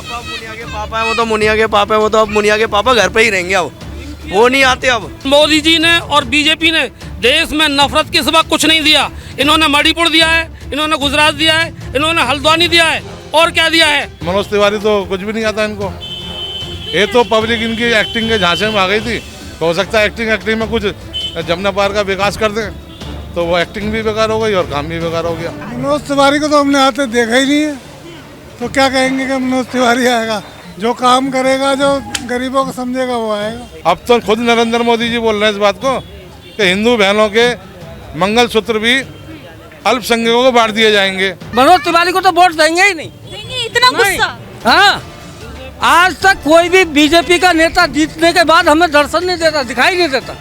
अब मुनिया के पापा है, वो तो मुनिया के पापा है, वो तो अब मुनिया के पापा घर पे ही रहेंगे, अब वो नहीं आते। अब मोदी जी ने और बीजेपी ने देश में नफरत के सिवा कुछ नहीं दिया। इन्होंने मणिपुर दिया है, इन्होंने गुजरात दिया है, इन्होंने हल्द्वानी दिया है, और क्या दिया है। मनोज तिवारी तो कुछ भी नहीं आता इनको। ये तो पब्लिक इनकी एक्टिंग के झांसे में आ गई थी, तो हो सकता है एक्टिंग में कुछ जमुना पार का विकास कर दें, तो वो एक्टिंग भी बेकार हो गई और काम भी बेकार हो गया। मनोज तिवारी को तो हमने आते देखा ही नहीं है, तो क्या कहेंगे कि मनोज तिवारी आएगा। जो काम करेगा, जो गरीबों को समझेगा, वो आएगा। अब तो खुद नरेंद्र मोदी जी बोल रहे हैं इस बात को कि हिंदू बहनों के मंगलसूत्र भी अल्पसंख्यकों को बांट दिए जाएंगे। मनोज तिवारी को तो वोट देंगे ही नहीं। देंगे? इतना गुस्सा? हाँ, आज तक कोई भी बीजेपी का नेता जीतने के बाद हमें दर्शन नहीं देता, दिखाई नहीं देता।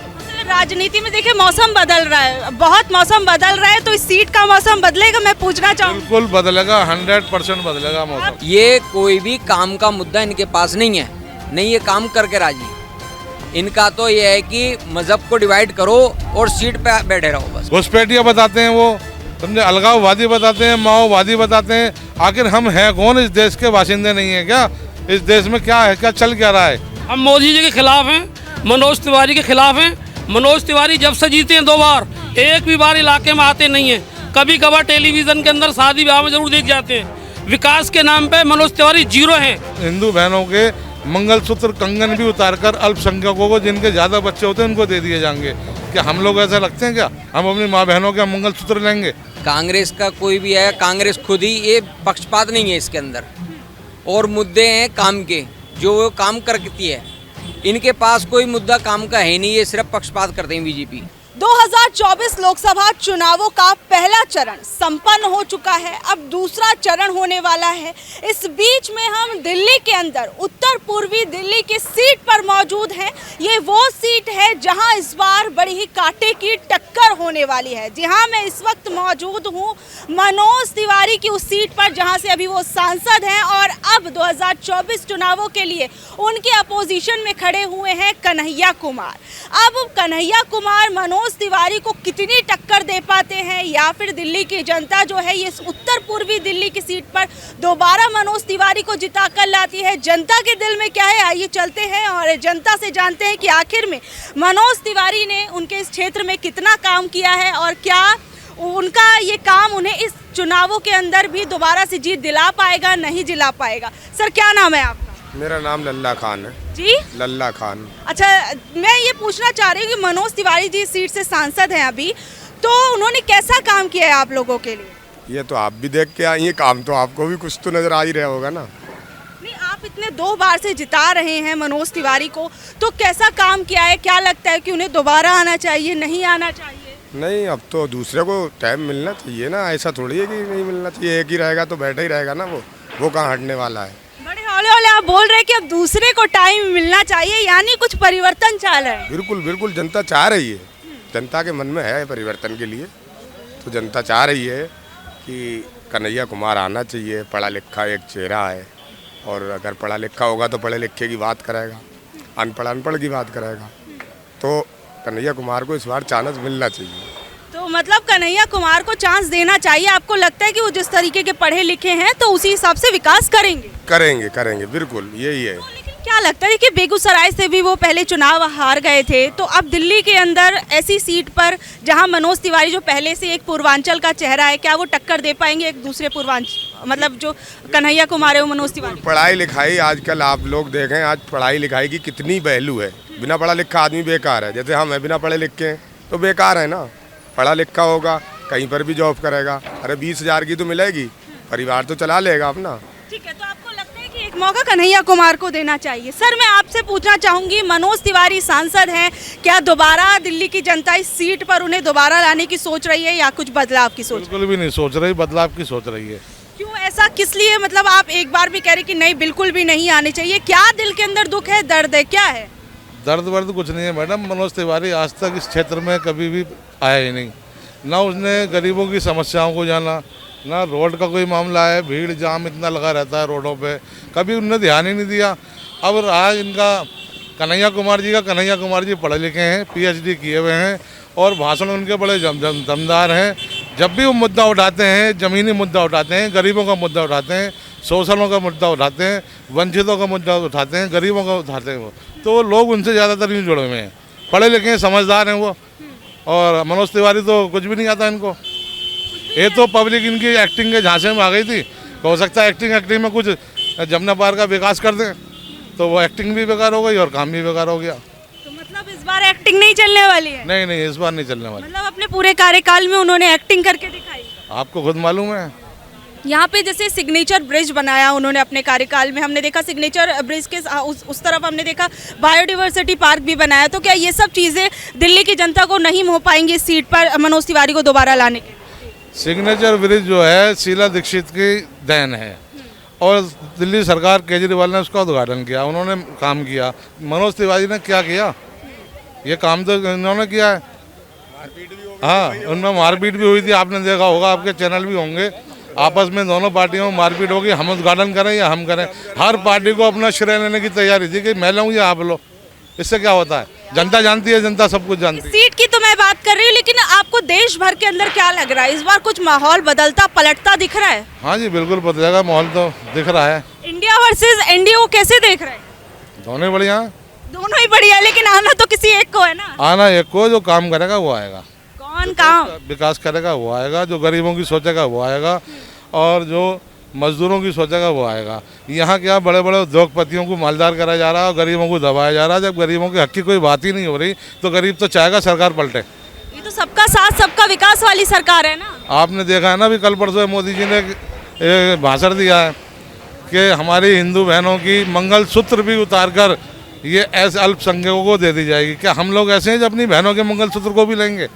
राजनीति में देखिए मौसम बदल रहा है, बहुत मौसम बदल रहा है, तो इस सीट का मौसम बदलेगा? मैं पूछना चाहूँ। बिल्कुल बदलेगा, 100% बदलेगा मौसम। ये कोई भी काम का मुद्दा इनके पास नहीं है, नहीं ये काम करके राजी। इनका तो ये है कि मजहब को डिवाइड करो और सीट पे बैठे रहो बस। घुसपैठिया बताते हैं वो, समझे, अलगाववादी बताते हैं, माओवादी बताते हैं। आखिर हम हैं कौन? इस देश के बाशिंदे नहीं है क्या? इस देश में क्या है, क्या चल क्या रहा है? हम मोदी जी के खिलाफ हैं, मनोज तिवारी के खिलाफ हैं। मनोज तिवारी जब से जीते हैं 2 बार, एक भी बार इलाके में आते नहीं हैं। कभी कभार टेलीविजन के अंदर शादी ब्याह में जरूर दिख जाते हैं। विकास के नाम पे मनोज तिवारी 0 हैं। हिंदू बहनों के मंगलसूत्र कंगन भी उतारकर अल्पसंख्यकों को, जिनके ज्यादा बच्चे होते हैं, उनको दे दिए जाएंगे। क्या हम लोग ऐसा लगते हैं क्या? हम अपनी माँ बहनों के मंगलसूत्र लेंगे? कांग्रेस का कोई भी है, कांग्रेस खुद ही, ये पक्षपात नहीं है इसके अंदर। और मुद्दे हैं काम के, जो वो काम करती है। इनके पास कोई मुद्दा काम का है नहीं, ये सिर्फ पक्षपात करते हैं बीजेपी। 2024 लोकसभा चुनावों का पहला चरण संपन्न हो चुका है, अब दूसरा चरण होने वाला है। इस बीच में हम दिल्ली के अंदर उत्तर पूर्वी दिल्ली की सीट पर मौजूद हैं। ये वो सीट है जहां इस बार बड़ी ही कांटे की टक्कर होने वाली है। जी हाँ, मैं इस वक्त मौजूद हूं मनोज तिवारी की उस सीट पर जहां से अभी वो सांसद हैं और अब 2024 चुनावों के लिए उनके अपोजिशन में खड़े हुए हैं कन्हैया कुमार। अब कन्हैया कुमार मनोज तिवारी को कितनी टक्कर दे पाते हैं, या फिर दिल्ली की जनता जो है ये उत्तर पूर्वी दिल्ली की सीट पर दोबारा मनोज तिवारी को जिता कर लाती है? जनता के दिल में क्या है, आइए चलते हैं और जनता से जानते हैं कि आखिर में मनोज तिवारी ने उनके इस क्षेत्र में कितना काम किया है और क्या उनका ये काम उन्हें इस चुनावों के अंदर भी दोबारा से जीत दिला पाएगा, नहीं दिला पाएगा। सर, क्या नाम है आपका? मेरा नाम लल्ला खान है जी। लल्ला खान। अच्छा, मैं ये पूछना चाह रही हूँ कि मनोज तिवारी जी सीट से सांसद हैं अभी, तो उन्होंने कैसा काम किया है आप लोगों के लिए? ये तो आप भी देख के आई हैं, काम तो आपको भी कुछ तो नजर आ ही रहा होगा ना। नहीं, आप इतने 2 बार से जिता रहे हैं मनोज तिवारी को, तो कैसा काम किया है? क्या लगता है कि उन्हें दोबारा आना चाहिए, नहीं आना चाहिए? नहीं, अब तो दूसरे को टाइम मिलना चाहिए ना, ऐसा थोड़ी है कि नहीं मिलना चाहिए। एक ही रहेगा तो बैठा ही रहेगा ना, वो कहाँ हटने वाला है। बड़े हौले हौले आप बोल रहे हैं कि अब दूसरे को टाइम मिलना चाहिए, यानी कुछ परिवर्तन चाह रहे हैं। बिल्कुल बिल्कुल, जनता चाह रही है, जनता के मन में है परिवर्तन के लिए, तो जनता चाह रही है कि कन्हैया कुमार आना चाहिए। पढ़ा लिखा एक चेहरा है, और अगर पढ़ा लिखा होगा तो पढ़े लिखे की बात करेगा, अनपढ़ की बात करेगा। तो कन्हैया कुमार को इस बार चांस मिलना चाहिए। तो मतलब कन्हैया कुमार को चांस देना चाहिए। आपको लगता है कि वो जिस तरीके के पढ़े लिखे हैं तो उसी हिसाब से विकास करेंगे? करेंगे, बिल्कुल यही है। लेकिन क्या लगता है कि बेगूसराय से भी वो पहले चुनाव हार गए थे, तो अब दिल्ली के अंदर ऐसी सीट पर जहां मनोज तिवारी जो पहले से एक पूर्वांचल का चेहरा है, क्या वो टक्कर दे पाएंगे एक दूसरे पूर्वांचल, मतलब जो कन्हैया कुमार है वो मनोज तिवारी? पढ़ाई लिखाई आजकल आप लोग देखें, आज पढ़ाई लिखाई की कितनी वैल्यू है। बिना पढ़ा लिखा आदमी बेकार है, जैसे हम बिना पढ़े लिखे हैं तो बेकार है ना। पढ़ा लिखा होगा, कहीं पर भी जॉब करेगा, अरे 20,000 की तो मिलेगी, परिवार तो चला लेगा अपना। ठीक है, तो आपको लगता है कि एक मौका कन्हैया कुमार को देना चाहिए? सर, मैं आपसे पूछना चाहूंगी, मनोज तिवारी सांसद हैं, क्या दोबारा दिल्ली की जनता इस सीट पर उन्हें दोबारा लाने की सोच रही है या कुछ बदलाव की सोच? बिल्कुल भी नहीं सोच रही, बदलाव की सोच रही है। क्यों ऐसा, किस लिए? मतलब आप एक बार भी कह रहे कि नहीं, बिल्कुल भी नहीं आने चाहिए। क्या दिल के अंदर दुख है, दर्द है, क्या है? दर्द वर्द कुछ नहीं है मैडम। मनोज तिवारी आज तक इस क्षेत्र में कभी भी आया ही नहीं, ना उसने गरीबों की समस्याओं को जाना, ना रोड का कोई मामला है, भीड़ जाम इतना लगा रहता है रोडों पे, कभी उन्होंने ध्यान ही नहीं दिया। अब आज इनका कन्हैया कुमार जी पढ़े लिखे हैं, PhD किए हुए हैं और भाषण उनके बड़े दमदार हैं। जब भी वो मुद्दा उठाते हैं, ज़मीनी मुद्दा उठाते हैं, गरीबों का मुद्दा उठाते हैं, शोषणों का मुद्दा उठाते हैं, वंचितों का मुद्दा उठाते हैं, गरीबों का उठाते हैं वो, तो वो लोग उनसे ज़्यादातर यूँ जुड़े हुए हैं, पढ़े लिखे हैं, समझदार हैं वो। और मनोज तिवारी तो कुछ भी नहीं आता इनको, ये तो पब्लिक इनकी एक्टिंग के झांसे में आ गई थी। हो सकता है एक्टिंग में कुछ जमुना पार का विकास कर दें, तो वो एक्टिंग भी बेकार हो गई और काम भी बेकार हो गया। तो मतलब इस बार एक्टिंग नहीं चलने वाली है? नहीं, इस बार नहीं चलने वाली। मतलब अपने पूरे कार्यकाल में उन्होंने एक्टिंग करके दिखाई? आपको खुद मालूम है। यहाँ पे जैसे सिग्नेचर ब्रिज बनाया उन्होंने अपने कार्यकाल में, हमने देखा सिग्नेचर ब्रिज के उस तरफ हमने देखा बायोडाइवर्सिटी पार्क भी बनाया। तो क्या ये सब चीज़ें दिल्ली की जनता को नहीं हो पाएंगी इस सीट पर मनोज तिवारी को दोबारा लाने के? सिग्नेचर ब्रिज जो है शीला दीक्षित की देन है और दिल्ली सरकार केजरीवाल ने उसका उद्घाटन किया, उन्होंने काम किया। मनोज तिवारी ने क्या किया? ये काम तो इन्होंने किया है। हाँ, उनमें मारपीट भी हुई थी, आपने देखा होगा, आपके चैनल भी होंगे। आपस में दोनों पार्टियों में मारपीट होगी, हम उद्घाटन करें या हम करें। हर पार्टी को अपना श्रेय लेने की तैयारी थी कि मैं लूँ या आप लो। इससे क्या होता है? जनता जानती है, जनता सब कुछ जानती है। सीट की तो मैं बात कर रही हूँ, लेकिन आपको देश भर के अंदर क्या लग रहा है, इस बार कुछ माहौल बदलता पलटता दिख रहा है? हाँ जी, बिल्कुल बदलेगा, माहौल तो दिख रहा है। इंडिया वर्सेस एनडीए को कैसे देख रहे हैं? दोनों बढ़िया, दोनों ही बढ़िया, लेकिन आना तो किसी एक को है ना। आना एक को, जो काम करेगा वो आएगा। कौन काम? विकास करेगा वो आएगा, जो गरीबों की सोचेगा वो आएगा और जो मजदूरों की सोचेगा वो आएगा। यहाँ क्या बड़े बड़े उद्योगपतियों को मालदार करा जा रहा है और गरीबों को दबाया जा रहा है। जब गरीबों के हक की कोई बात ही नहीं हो रही तो गरीब तो चाहेगा सरकार पलटे। ये तो सबका साथ सबका विकास वाली सरकार है ना। आपने देखा है ना, भी कल परसों मोदी जी ने भाषण दिया है कि हमारी हिंदू बहनों की मंगलसूत्र भी उतार कर ये ऐसे अल्पसंख्यकों को दे दी जाएगी। क्या हम लोग ऐसे हैं जो अपनी बहनों के मंगलसूत्र को भी लेंगे?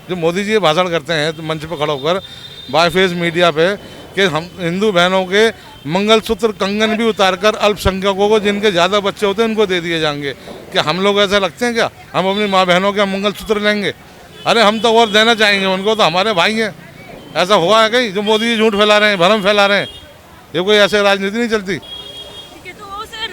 जो मोदी जी भाषण करते हैं तो मंच पर खड़ा होकर बाय फेस मीडिया पे कि हम हिंदू बहनों के मंगलसूत्र कंगन भी उतारकर अल्पसंख्यकों को, जिनके ज़्यादा बच्चे होते हैं, उनको दे दिए जाएंगे। क्या हम लोग ऐसा लगते हैं? क्या हम अपनी माँ बहनों के मंगलसूत्र लेंगे? अरे हम तो और देना चाहेंगे उनको, तो हमारे भाई हैं। ऐसा हुआ है कहीं? जो मोदी जी झूठ फैला रहे हैं, भ्रम फैला रहे हैं, ये कोई ऐसे राजनीति नहीं चलती।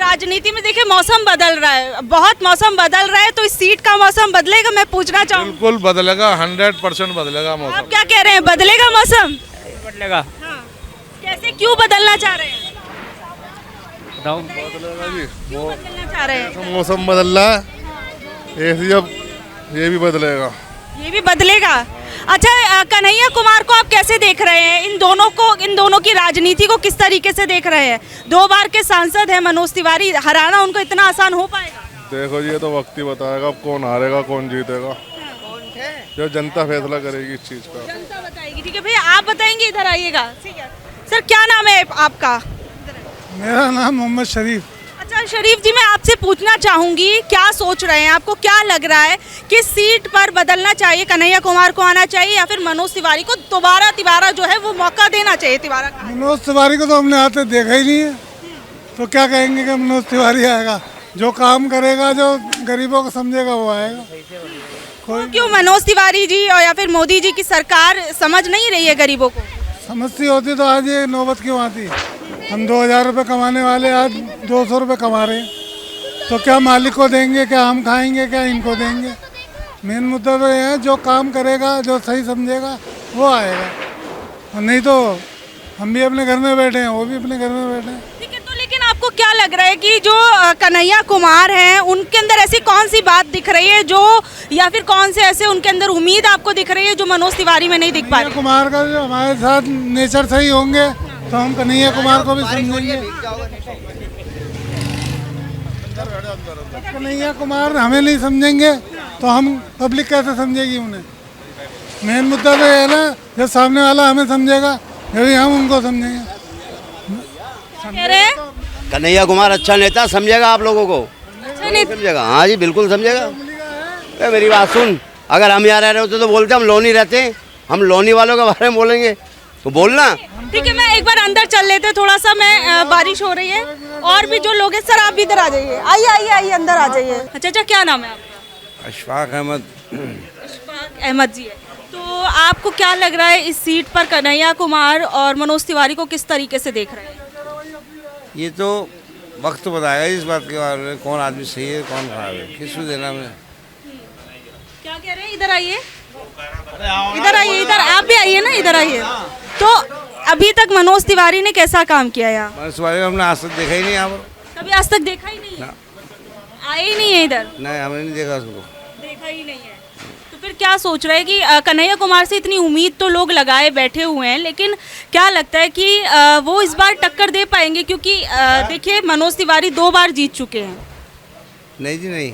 राजनीति में देखिए मौसम बदल रहा है, बहुत मौसम बदल रहा है, तो इस सीट का मौसम बदलेगा? मैं पूछना चाहूँगी। बिल्कुल बदलेगा, 100% बदलेगा मौसम। आप क्या कह रहे हैं, बदलेगा मौसम? बदलेगा। हाँ। कैसे, क्यों बदलना चाह रहे हैं? बदलेगा जी, क्यों बदलना चाह रहे हैं? मौसम बदल रहा है, ये भी बदलेगा। ये भी बदलेगा। अच्छा, कन्हैया कुमार को आप कैसे देख रहे हैं? इन दोनों की राजनीति को किस तरीके से देख रहे हैं? 2 बार के सांसद हैं मनोज तिवारी, हराना उनको इतना आसान हो पाएगा? देखो जी, ये तो वक्त ही बताएगा कौन हारेगा कौन जीतेगा। जो जनता फैसला करेगी इस चीज का। जनता बताएगी। ठीक है भैया, आप बताएंगे, इधर आइएगा। ठीक है सर, क्या नाम है आपका? मेरा नाम मोहम्मद शरीफ। अच्छा शरीफ जी, मैं आपसे पूछना चाहूंगी, क्या सोच रहे हैं, आपको क्या लग रहा है कि सीट पर बदलना चाहिए, कन्हैया कुमार को आना चाहिए या फिर मनोज तिवारी को दोबारा जो है वो मौका देना चाहिए? मनोज तिवारी को तो हमने आते देखा ही नहीं है, तो क्या कहेंगे कि मनोज तिवारी आएगा? जो काम करेगा, जो गरीबों को समझेगा वो आएगा। क्यों मनोज तिवारी जी और या फिर मोदी जी की सरकार समझ नहीं रही है गरीबों को? समझती होती तो आज ये नौबत क्यों आती? हम 2000 रुपये कमाने वाले आज 200 रुपये कमा रहे हैं, तो क्या मालिक को देंगे, क्या हम खाएंगे, क्या इनको देंगे? मेन मुद्दा तो ये है, जो काम करेगा, जो सही समझेगा वो आएगा, और नहीं तो हम भी अपने घर में बैठे हैं, वो भी अपने घर में बैठे हैं। ठीक है, तो लेकिन आपको क्या लग रहा है कि जो कन्हैया कुमार हैं उनके अंदर ऐसी कौन सी बात दिख रही है जो, या फिर कौन से ऐसे उनके अंदर उम्मीद आपको दिख रही है जो मनोज तिवारी में नहीं दिख पा रही? कुमार का जो हमारे साथ नेचर सही होंगे तो हम कन्हैया कुमार को भी समझेंगे। कन्हैया कुमार हमें नहीं समझेंगे तो हम पब्लिक कैसे समझेगी उन्हें? मेन मुद्दा तो ये है ना, जब सामने वाला हमें समझेगा जब हम उनको समझेंगे। कह रहे हैं कन्हैया कुमार अच्छा नेता, समझेगा आप लोगों को? अच्छा नहीं समझेगा? हाँ जी, बिल्कुल समझेगा। मेरी बात सुन, अगर हम यहाँ रह रहे होते तो बोलते हम लोनी रहते, हम लोनी वालों के बारे में बोलेंगे तो बोलना। ठीक है, मैं एक बार अंदर चल लेते, थोड़ा सा मैं बारिश हो रही है और भी जो लोग हैं। सर आप भी इधर आ जाइए, आइए अंदर आ जाइए। अच्छा, क्या नाम है आपका? अशफाक अहमद। अशफाक अहमद जी है। तो आपको क्या लग रहा है, इस सीट पर कन्हैया कुमार और मनोज तिवारी को किस तरीके से देख रहे हैं? ये तो वक्त बताएगा इस बात के बारे में, कौन आदमी सही है कौन खराब है, किसको देना मैं। क्या कह रहे हैं? इधर आइए, इधर आप भी आइए ना, इधर आइए। तो अभी तक मनोज तिवारी ने कैसा काम किया यहाँ? बस वाले हमने आज तक देखा ही नहीं यहाँ पर। कभी आज तक देखा ही नहीं है, आए ही नहीं है इधर, नहीं हमने नहीं देखा उसको। देखा ही नहीं है। तो फिर क्या सोच रहे हैं कि कन्हैया कुमार से इतनी उम्मीद तो लोग लगाए बैठे हुए हैं, लेकिन क्या लगता है कि वो इस बार टक्कर दे पाएंगे? क्योंकि देखिए मनोज तिवारी 2 बार जीत चुके हैं। नहीं जी नहीं,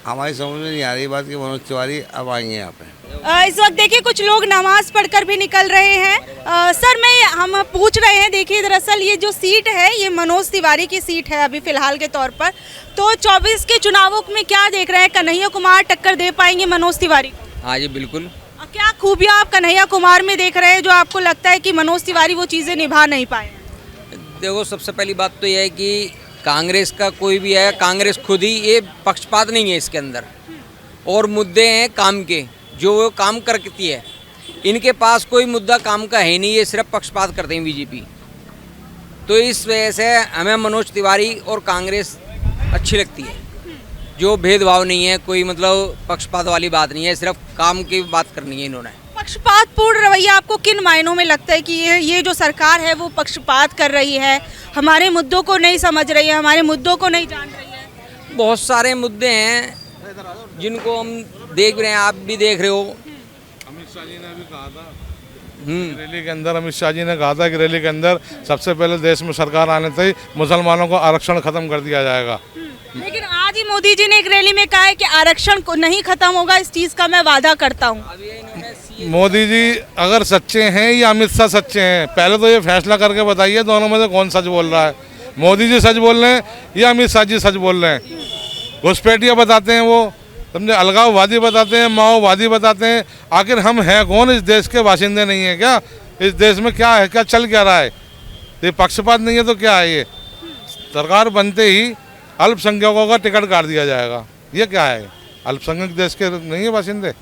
हमारी समझ में नहीं आ रही बात कि मनोज तिवारी अब आएंगे यहाँ पे। इस वक्त देखिए कुछ लोग नमाज पढ़कर भी निकल रहे हैं। सर हम पूछ रहे हैं, देखिए दरअसल ये जो सीट है ये मनोज तिवारी की सीट है अभी फिलहाल के तौर पर। तो 24 के चुनावों में क्या देख रहे हैं, कन्हैया कुमार टक्कर दे पाएंगे मनोज तिवारी को? हाँ जी बिल्कुल। और क्या खूबियाँ आप कन्हैया कुमार में देख रहे हैं जो आपको लगता है कि मनोज तिवारी वो चीज़ें निभा नहीं पाए? देखो सबसे पहली बात तो यह है कि कांग्रेस का कोई भी है, कांग्रेस खुद ही, ये पक्षपात नहीं है इसके अंदर, और मुद्दे हैं काम के जो वो काम करती है। इनके पास कोई मुद्दा काम का है नहीं, ये सिर्फ पक्षपात करते हैं बीजेपी। तो इस वजह से हमें मनोज तिवारी और कांग्रेस अच्छी लगती है, जो भेदभाव नहीं है, कोई मतलब पक्षपात वाली बात नहीं है, सिर्फ काम की बात करनी है इन्होंने। पक्षपातपूर्ण रवैया आपको किन मायनों में लगता है कि ये जो सरकार है वो पक्षपात कर रही है, हमारे मुद्दों को नहीं समझ रही है, हमारे मुद्दों को नहीं जान रही है? बहुत सारे मुद्दे हैं जिनको हम देख रहे हैं, आप भी देख रहे हो। अमित शाह जी ने भी कहा था रैली के अंदर, अमित शाह जी ने कहा था कि रैली के अंदर सबसे पहले देश में सरकार आने से ही मुसलमानों को आरक्षण खत्म कर दिया जाएगा। लेकिन आज ही मोदी जी ने एक रैली में कहा है कि आरक्षण को नहीं खत्म होगा, इस चीज का मैं वादा करता हूँ। मोदी जी अगर सच्चे हैं या अमित शाह सच्चे हैं, पहले तो ये फैसला करके बताइए दोनों में से कौन सच बोल रहा है। मोदी जी सच बोल रहे हैं या अमित शाह जी सच बोल रहे हैं? घुसपैठिया बताते हैं वो, समझे, अलगाववादी बताते हैं, माओवादी बताते हैं। आखिर हम हैं कौन? इस देश के बाशिंदे नहीं है क्या? इस देश में क्या है, क्या चल क्या रहा है? ये पक्षपात नहीं है तो क्या है? ये सरकार बनते ही अल्पसंख्यकों का टिकट काट दिया जाएगा, ये क्या है? अल्पसंख्यक देश के नहीं है बाशिंदे?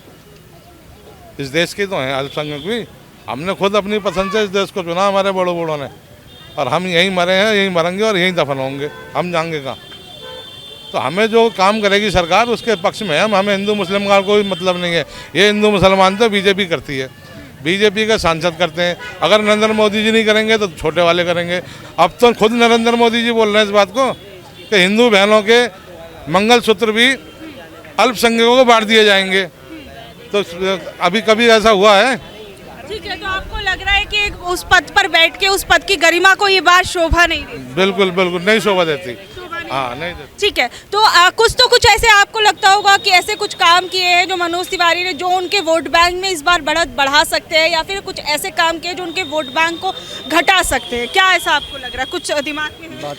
इस देश के तो हैं अल्पसंख्यक भी। हमने खुद अपनी पसंद से इस देश को चुना, हमारे बड़ों बूढ़ों ने, और हम यहीं मरे हैं, यहीं मरेंगे और यहीं दफन होंगे। हम जाएंगे कहाँ? तो हमें जो काम करेगी सरकार उसके पक्ष में हम, हमें हिंदू मुस्लिम का कोई मतलब नहीं है। ये हिंदू मुसलमान तो बीजेपी करती है, बीजेपी के सांसद करते हैं। अगर नरेंद्र मोदी जी नहीं करेंगे तो छोटे वाले करेंगे। अब तो खुद नरेंद्र मोदी जी बोल रहे हैं इस बात को कि हिंदू बहनों के मंगलसूत्र भी अल्पसंख्यकों को बांट दिए जाएंगे। तो अभी कभी ऐसा हुआ है? ठीक है, तो आपको लग रहा है कि उस पद पर बैठ के उस पद की गरिमा को ये बात शोभा नहीं देती? बिल्कुल बिल्कुल नहीं शोभा देती। हाँ नहीं देती। ठीक है, तो कुछ ऐसे आपको लगता होगा कि ऐसे कुछ काम किए हैं जो मनोज तिवारी ने, जो उनके वोट बैंक में इस बार बढ़त बढ़ा सकते हैं, या फिर कुछ ऐसे काम किए जो उनके वोट बैंक को घटा सकते हैं? क्या ऐसा आपको लग रहा है? कुछ दिमाग में है?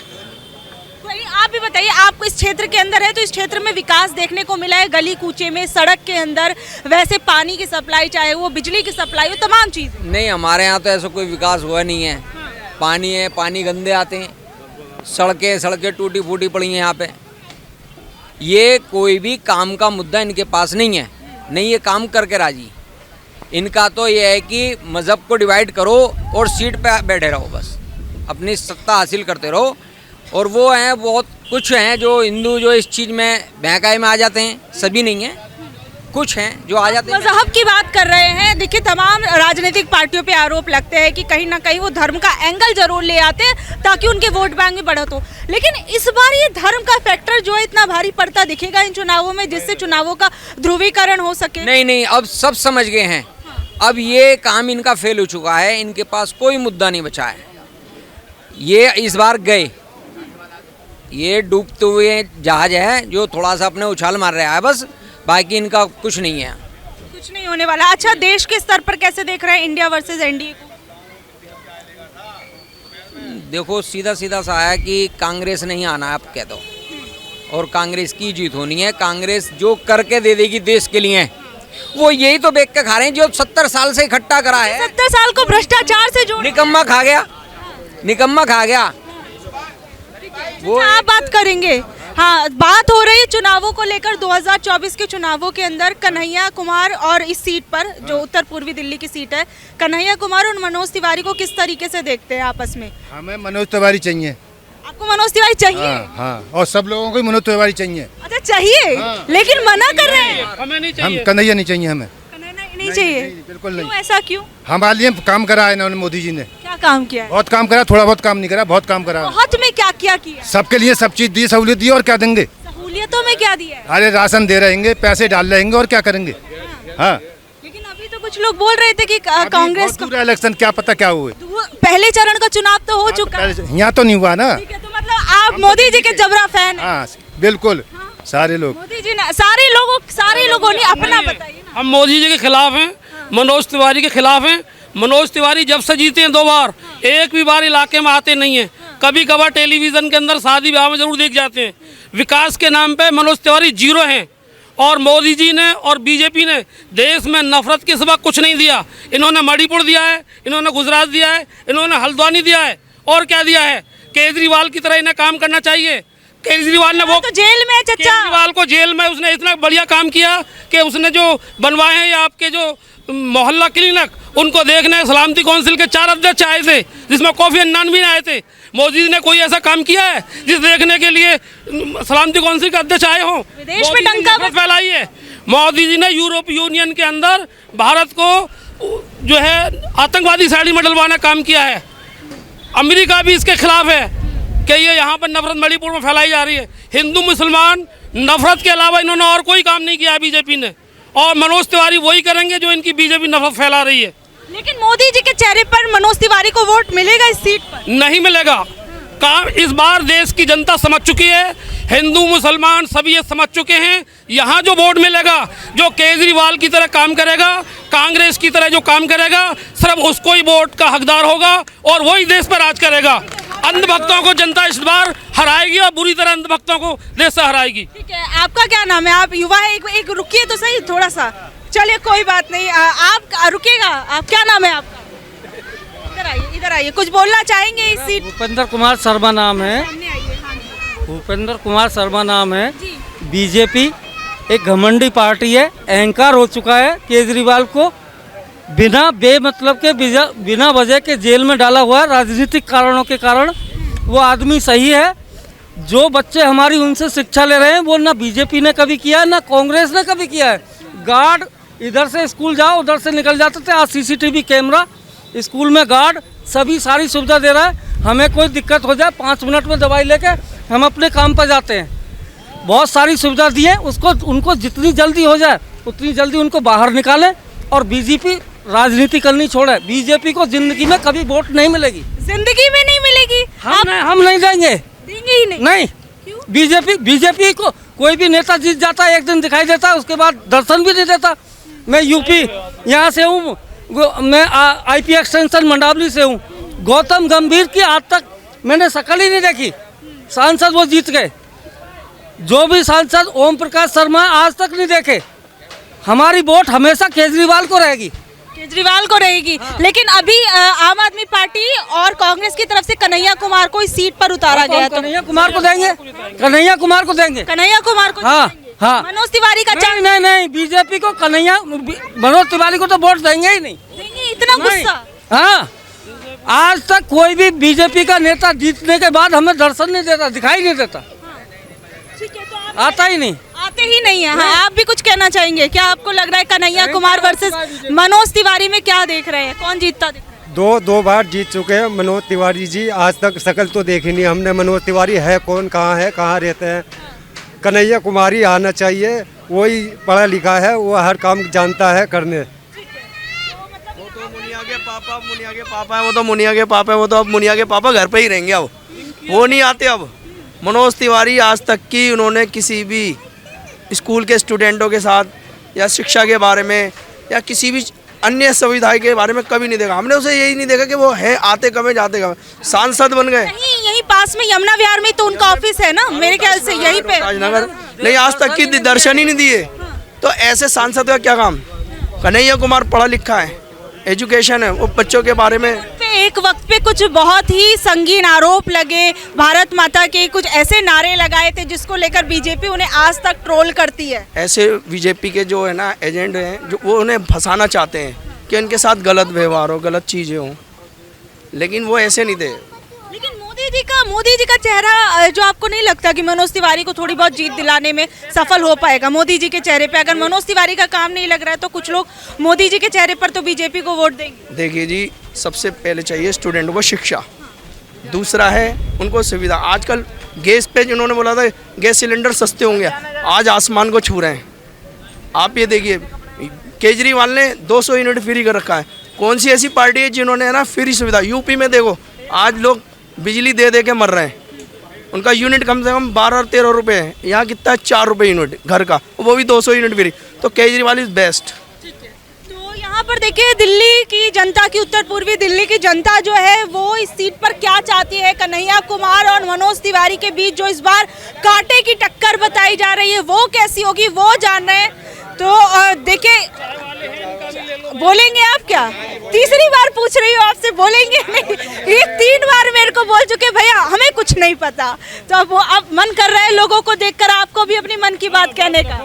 आप भी बताइए, आप इस क्षेत्र के अंदर है तो इस क्षेत्र में विकास देखने को मिला है, गली कूचे में, सड़क के अंदर, वैसे पानी की सप्लाई, चाहे वो बिजली की सप्लाई हो, तमाम चीज़? नहीं, हमारे यहाँ तो ऐसा कोई विकास हुआ नहीं है। पानी है, पानी गंदे आते हैं, सड़कें टूटी फूटी पड़ी हैं यहाँ पे। ये कोई भी काम का मुद्दा इनके पास नहीं है, नहीं ये काम करके राजी। इनका तो ये है कि मज़हब को डिवाइड करो और सीट पे बैठे रहो, बस अपनी सत्ता हासिल करते रहो। और वो हैं, बहुत कुछ हैं जो हिंदू जो इस चीज़ में बहकाए में आ जाते हैं, सभी नहीं हैं, कुछ हैं जो आ जाते हैं। मज़हब की बात कर रहे हैं, देखिए तमाम राजनीतिक पार्टियों पे आरोप लगते हैं कि कहीं ना कहीं वो धर्म का एंगल जरूर ले आते हैं ताकि उनके वोट बैंक में बढ़त हो। लेकिन इस बार ये धर्म का फैक्टर जो है इतना भारी पड़ता दिखेगा इन चुनावों में, जिससे चुनावों का ध्रुवीकरण हो सके? नहीं, अब सब समझ गए हैं। अब ये काम इनका फेल हो चुका है, इनके पास कोई मुद्दा नहीं बचा है। ये इस बार गए, ये डूबते हुए जहाज है जो थोड़ा सा अपने उछाल मार रहा है, बस, बाकी इनका कुछ नहीं है, कुछ नहीं होने वाला। अच्छा, देश के स्तर पर कैसे देख रहे हैं इंडिया वर्सेस एनडीए को? देखो सीधा सा है कि कांग्रेस नहीं आना है, आप कह दो, और कांग्रेस की जीत होनी है। कांग्रेस जो करके दे देगी देश के लिए, वो यही तो बेच के खा रहे हैं जो 70 साल से इकट्ठा करा है। 70 साल को भ्रष्टाचार से जोड़ निकम्मा खा गया वो आप बात करेंगे। हाँ, बात हो रही है चुनावों को लेकर। 2024 के चुनावों के अंदर कन्हैया कुमार और इस सीट पर जो उत्तर पूर्वी दिल्ली की सीट है, कन्हैया कुमार और मनोज तिवारी को किस तरीके से देखते हैं आपस में? हमें मनोज तिवारी चाहिए। आपको मनोज तिवारी चाहिए? हाँ, और सब लोगों को मनोज तिवारी चाहिए। अच्छा, चाहिए? हाँ। लेकिन मना कर रहे हैं, हमें नहीं हम चाहिए, कन्हैया नहीं चाहिए, हमें नहीं चाहिए। बिल्कुल नहीं। क्यों, ऐसा क्यों? हमारे लिए काम करा है इन्होंने, मोदी जी ने। क्या काम किया है? बहुत काम करा, थोड़ा बहुत काम नहीं करा, बहुत काम करा। बहुत में क्या क्या किया? सबके लिए सब चीज दी, सहूलियत दी, और क्या देंगे? सहूलियतों में क्या दिया है? अरे राशन दे रहेंगे, पैसे डाल रहेंगे, और क्या करेंगे? हाँ, लेकिन अभी तो कुछ लोग बोल रहे थे कि कांग्रेस को पूरा इलेक्शन क्या पता क्या हुए। पहले चरण का चुनाव तो हो चुका है। यहाँ तो नहीं हुआ ना। ठीक है, तो मतलब आप मोदी जी के जबरा फैन हैं? हाँ बिल्कुल, सारे लोग। मोदी जी ने सारे लोगों ने अपना बताइए ना। हम मोदी जी के खिलाफ हैं, मनोज तिवारी के खिलाफ हैं। मनोज तिवारी जब से जीते हैं 2 बार, एक भी बार इलाके में आते नहीं हैं। कभी कभार टेलीविज़न के अंदर शादी ब्याह में जरूर देख जाते हैं। विकास के नाम पे मनोज तिवारी जीरो हैं। और मोदी जी ने और बीजेपी ने देश में नफरत के सिवा कुछ नहीं दिया। इन्होंने मणिपुर दिया है, इन्होंने गुजरात दिया है, इन्होंने हल्द्वानी दिया है, और क्या दिया है? केजरीवाल की तरह इन्हें काम करना चाहिए। केजरीवाल ने वो तो जेल में चचा, केजरीवाल को जेल में उसने इतना बढ़िया काम किया कि उसने जो बनवाए हैं या आपके जो मोहल्ला क्लिनिक, उनको देखने सलामती काउंसिल के 4 अध्यक्ष आए थे, जिसमें कोफी अन्नान भी आए थे। मोदी जी ने कोई ऐसा काम किया है जिस देखने के लिए सलामती काउंसिल के अध्यक्ष आए हों? विदेश में डंका फैलाई है। मोदी जी ने यूरोप यूनियन के अंदर भारत को जो है आतंकवादी साइड में डलवाना काम किया है। अमेरिका भी इसके खिलाफ है कि ये यहाँ पर नफरत मणिपुर में फैलाई जा रही है। हिंदू मुसलमान नफरत के अलावा इन्होंने और कोई काम नहीं किया बीजेपी ने, और मनोज तिवारी वही करेंगे जो इनकी बीजेपी नफरत फैला रही है। लेकिन मोदी जी के चेहरे पर मनोज तिवारी को वोट मिलेगा इस सीट पर? नहीं मिलेगा। काम इस बार देश की जनता समझ चुकी है, हिंदू मुसलमान सभी ये समझ चुके हैं। यहाँ जो वोट मिलेगा, जो केजरीवाल की तरह काम करेगा, कांग्रेस की तरह जो काम करेगा, सिर्फ उसको ही वोट का हकदार होगा, और वही देश पर राज करेगा। अंधभक्तों को जनता इस बार हराएगी, और बुरी तरह अंधभक्तों को देश से हराएगी। ठीक है, आपका क्या नाम है? आप युवा है, एक रुकिए तो सही थोड़ा सा। चलिए कोई बात नहीं, आप रुकेगा। आप क्या नाम है आपका? इधर आइए, कुछ बोलना चाहेंगे इस सीट? भूपेंद्र कुमार शर्मा नाम है। भूपेंद्र कुमार शर्मा नाम है। बीजेपी एक घमंडी पार्टी है, अहंकार हो चुका है। केजरीवाल को बिना बेमतलब के बिना वजह के जेल में डाला हुआ है, राजनीतिक कारणों के कारण। वो आदमी सही है। जो बच्चे हमारी उनसे शिक्षा ले रहे हैं, वो ना बीजेपी ने कभी किया है, ना कांग्रेस ने कभी किया है। गार्ड इधर से स्कूल जाओ, उधर से निकल जाते थे। आज सीसीटीवी कैमरा, स्कूल में गार्ड, सभी सारी सुविधा दे रहा है। हमें कोई दिक्कत हो जाए 5 मिनट में दवाई लेके हम अपने काम पर जाते हैं। बहुत सारी सुविधा दी है। उनको जितनी जल्दी हो जाए उतनी जल्दी उनको बाहर निकालें, और बीजेपी राजनीति करनी छोड़े। बीजेपी को जिंदगी में कभी वोट नहीं मिलेगी। जिंदगी में नहीं मिलेगी? हम नहीं देंगे ही नहीं। बीजेपी को कोई भी नेता जीत जाता है, एक दिन दिखाई देता है, उसके बाद दर्शन भी नहीं देता। मैं यूपी यहाँ से हूँ, मैं आईपी एक्सटेंशन मंडावली से हूँ। गौतम गंभीर की आज तक मैंने शक्ल ही नहीं देखी। सांसद वो जीत गए। जो भी सांसद ओम प्रकाश शर्मा आज तक नहीं देखे। हमारी वोट हमेशा केजरीवाल को रहेगी। हाँ। लेकिन अभी आम आदमी पार्टी और कांग्रेस की तरफ से कन्हैया कुमार को इस सीट पर उतारा गया। तो कन्हैया कुमार को देंगे, कन्हैया कुमार को देंगे। कन्हैया कुमार को? हाँ हाँ। मनोज तिवारी का नहीं, बीजेपी को मनोज तिवारी को तो वोट देंगे ही नहीं। इतना गुस्सा? हाँ, आज तक कोई भी बीजेपी का नेता जीतने के बाद हमें दर्शन नहीं देता, दिखाई नहीं देता। ठीक है, तो आप आता ही नहीं, आते ही नहीं है। हाँ, आप भी कुछ कहना चाहेंगे? क्या आपको लग रहा है कन्हैया कुमार वर्सेस मनोज तिवारी में क्या देख रहे हैं, कौन जीतता दिख रहा है? दो बार जीत चुके हैं मनोज तिवारी जी। आज तक शक्ल तो देखी नहीं हमने। मनोज तिवारी है कौन, कहाँ है, कहाँ रहते हैं? कन्हैया कुमार ही आना चाहिए। वही पढ़ा लिखा है, वो हर काम जानता है करने। वो तो मुनिया के पापा है, वो तो अब मुनिया के पापा घर पे ही रहेंगे। अब वो नहीं आते। अब मनोज तिवारी आज तक की उन्होंने किसी भी स्कूल के स्टूडेंटों के साथ या शिक्षा के बारे में या किसी भी अन्य सुविधा के बारे में कभी नहीं देखा। हमने उसे यही नहीं देखा कि वो है आते कब है जाते कब है। सांसद बन गए। यहीं पास में यमुना विहार में तो उनका ऑफिस है ना, मेरे ख्याल से यहीं पे। राजनगर नहीं, आज तक की दर्शन ही नहीं दिए। तो ऐसे सांसद का क्या काम? कन्हैया कुमार पढ़ा लिखा है, एजुकेशन है, वो बच्चों के बारे में। एक वक्त पे कुछ बहुत ही संगीन आरोप लगे, भारत माता के कुछ ऐसे नारे लगाए थे जिसको लेकर बीजेपी उन्हें आज तक ट्रोल करती है। ऐसे बीजेपी के जो है ना एजेंट हैं, जो वो उन्हें फंसाना चाहते हैं कि उनके साथ गलत व्यवहार हो, गलत चीज़ें हों, लेकिन वो ऐसे नहीं थे। लेकिन मोदी मोदी जी का चेहरा जो आपको नहीं लगता कि मनोज तिवारी को थोड़ी बहुत जीत दिलाने में सफल हो पाएगा? मोदी जी के चेहरे पे अगर मनोज तिवारी का काम नहीं लग रहा है तो कुछ लोग मोदी जी के चेहरे पर तो बीजेपी को वोट देंगे। देखिए जी, सबसे पहले चाहिए स्टूडेंट को शिक्षा, दूसरा है उनको सुविधा। आजकल गैस पे जिन्होंने बोला था गैस सिलेंडर सस्ते होंगे, आज आसमान को छू रहे हैं। आप ये देखिए, केजरीवाल ने 200 यूनिट फ्री कर रखा है। कौन सी ऐसी पार्टी है जिन्होंने है ना फ्री सुविधा? यूपी में देखो, आज लोग बिजली दे दे के मर रहे हैं। उनका यूनिट कम से कम 12 और 13 रुपये है, यहाँ कितना है 4 रुपये यूनिट घर का, वो भी 200 यूनिट फ्री। तो केजरीवाल इज़ बेस्ट। तो यहाँ पर देखिए, दिल्ली की जनता की, उत्तर पूर्वी दिल्ली की जनता जो है वो इस सीट पर क्या चाहती है? कन्हैया कुमार और मनोज तिवारी के बीच जो इस बार कांटे की टक्कर बताई जा रही है वो कैसी होगी वो जान रहे हैं। तो देखिए, बोलेंगे आप क्या? तीसरी बार पूछ रही हो आपसे, बोलेंगे नहीं? ये 3 बार मेरे को बोल चुके भैया हमें कुछ नहीं पता। तो अब मन कर रहा है लोगों को देखकर आपको भी अपनी मन की बात कहने का।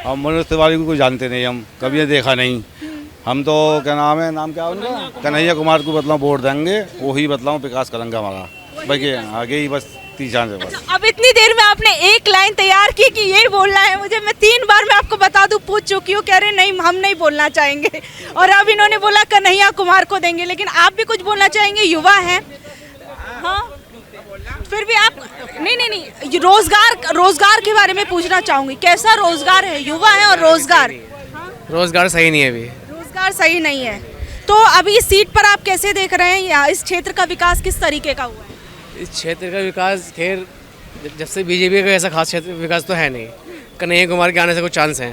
हम मनोज तिवारी को कोई जानते नहीं, हम कभी देखा नहीं। हम तो क्या नाम है, नाम क्या है उनका, कन्हैया कुमार को बतलाओ वोट देंगे, वही बतलाओ विकास करेंगे हमारा, बाकी आगे ही बस 30 चांस है बस। अब इतनी देर में आपने एक लाइन तैयार की कि यही बोलना है मुझे, मैं 3 बार मैं आपको बता दूं पूछ चुकी हूँ, कह रहे नहीं हम नहीं बोलना चाहेंगे। और अब इन्होंने बोला कन्हैया कुमार को देंगे, लेकिन आप भी कुछ बोलना चाहेंगे? युवा हैं, हाँ, फिर भी आप नहीं, रोजगार के बारे में पूछना चाहूंगी, कैसा रोजगार है? युवा है और रोजगार सही नहीं है अभी, रोजगार सही नहीं है। तो अभी इस सीट पर आप कैसे देख रहे हैं, या इस क्षेत्र का विकास किस तरीके का हुआ है? इस क्षेत्र का विकास खैर जब से बीजेपी का ऐसा खास क्षेत्र विकास तो है नहीं। कन्हैया कुमार के आने से कुछ चांस हैं,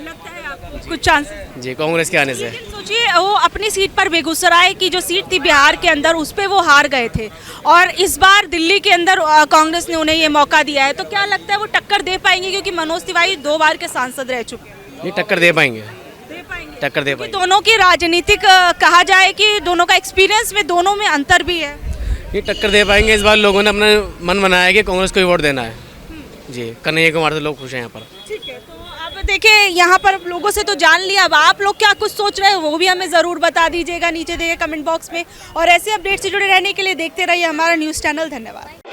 लगता है आपको कुछ चांस जी, कांग्रेस के आने से। सोचिए, वो अपनी सीट पर, बेगूसराय की जो सीट थी बिहार के अंदर, उस पर वो हार गए थे, और इस बार दिल्ली के अंदर कांग्रेस ने उन्हें ये मौका दिया है। तो क्या लगता है वो टक्कर दे पाएंगे? क्योंकि मनोज तिवारी 2 बार के सांसद रह चुके हैं। ये टक्कर दे पाएंगे, टक्कर दे पाएंगे। दोनों की राजनीतिक कहा जाए कि दोनों का एक्सपीरियंस में, दोनों में अंतर भी है। ये टक्कर दे पाएंगे। इस बार लोगों ने अपना मन बनाया कि कांग्रेस को ही वोट देना है जी। कन्हैया कुमार से लोग खुश हैं यहाँ पर। ठीक है, तो आप देखिए, यहाँ पर लोगों से तो जान लिया, अब आप लोग क्या कुछ सोच रहे हैं वो भी हमें ज़रूर बता दीजिएगा नीचे दिए कमेंट बॉक्स में। और ऐसे अपडेट से जुड़े रहने के लिए देखते रहिए हमारा न्यूज़ चैनल। धन्यवाद।